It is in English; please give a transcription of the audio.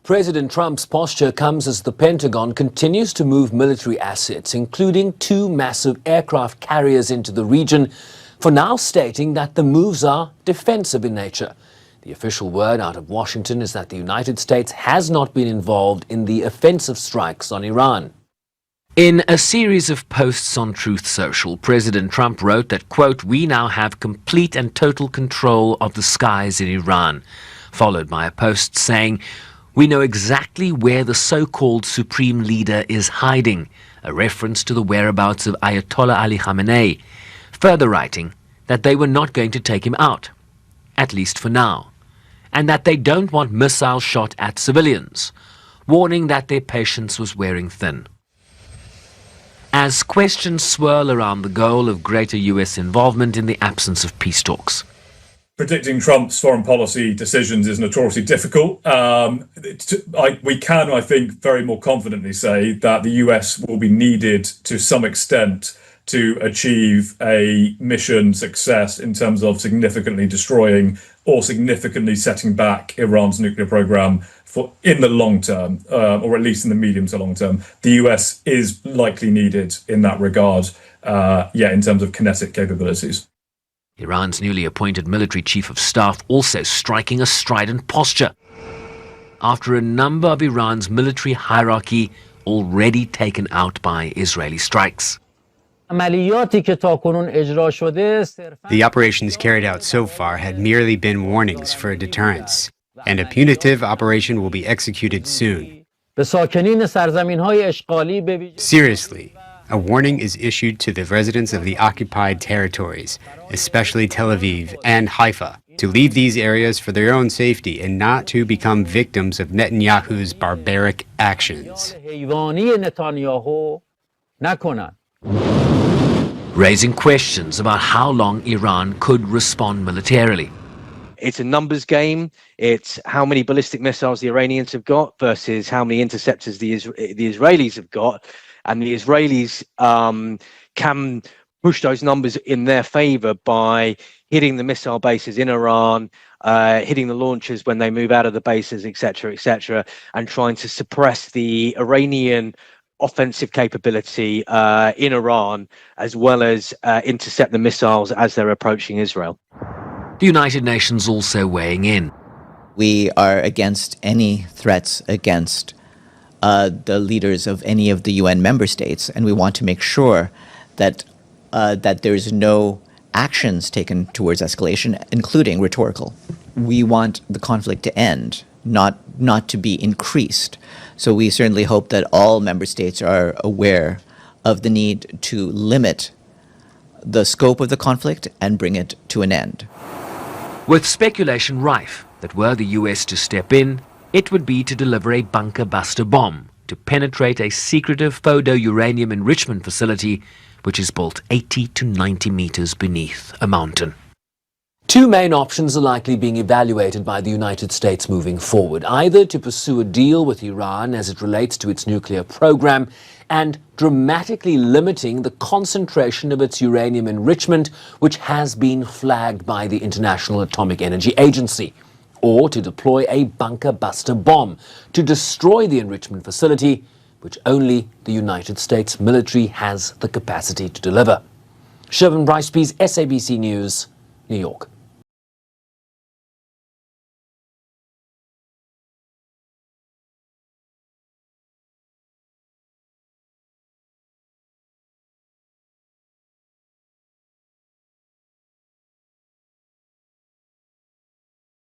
President Trump's posture comes as the Pentagon continues to move military assets, including 2 massive aircraft carriers into the region, for now stating that the moves are defensive in nature. The official word out of Washington is that the United States has not been involved in the offensive strikes on Iran. In a series of posts on Truth Social, President Trump wrote that, quote, "We now have complete and total control of the skies in Iran," followed by a post saying, "We know exactly where the so-called Supreme Leader is hiding," a reference to the whereabouts of Ayatollah Ali Khamenei, further writing that they were not going to take him out, at least for now, and that they don't want missiles shot at civilians, warning that their patience was wearing thin. As questions swirl around the goal of greater US involvement in the absence of peace talks. Predicting Trump's foreign policy decisions is notoriously difficult. We can, I think, very more confidently say that the US will be needed to some extent to achieve a mission success in terms of significantly destroying or significantly setting back Iran's nuclear program in the long term, or at least in the medium to long term. The US is likely needed in that regard, in terms of kinetic capabilities. Iran's newly appointed military chief of staff also striking a strident posture after a number of Iran's military hierarchy already taken out by Israeli strikes. The operations carried out so far had merely been warnings for a deterrence, and a punitive operation will be executed soon. Seriously, a warning is issued to the residents of the occupied territories, especially Tel Aviv and Haifa, to leave these areas for their own safety and not to become victims of Netanyahu's barbaric actions. Raising questions about how long Iran could respond militarily. It's a numbers game. It's how many ballistic missiles the Iranians have got versus how many interceptors the Israelis have got. And the Israelis can push those numbers in their favor by hitting the missile bases in Iran, hitting the launchers when they move out of the bases, etc., and trying to suppress the Iranian offensive capability in Iran, as well as intercept the missiles as they're approaching Israel. The United Nations also weighing in. We are against any threats against the leaders of any of the UN member states, and we want to make sure that there's no actions taken towards escalation, including rhetorical. We want the conflict to end, not to be increased. So we certainly hope that all member states are aware of the need to limit the scope of the conflict and bring it to an end. With speculation rife that were the US to step in, it would be to deliver a bunker-buster bomb to penetrate a secretive photo-uranium enrichment facility which is built 80 to 90 meters beneath a mountain. 2 main options are likely being evaluated by the United States moving forward, either to pursue a deal with Iran as it relates to its nuclear program and dramatically limiting the concentration of its uranium enrichment, which has been flagged by the International Atomic Energy Agency, or to deploy a bunker-buster bomb to destroy the enrichment facility, which only the United States military has the capacity to deliver. Sherwin, Bryce-Pease, SABC News, New York.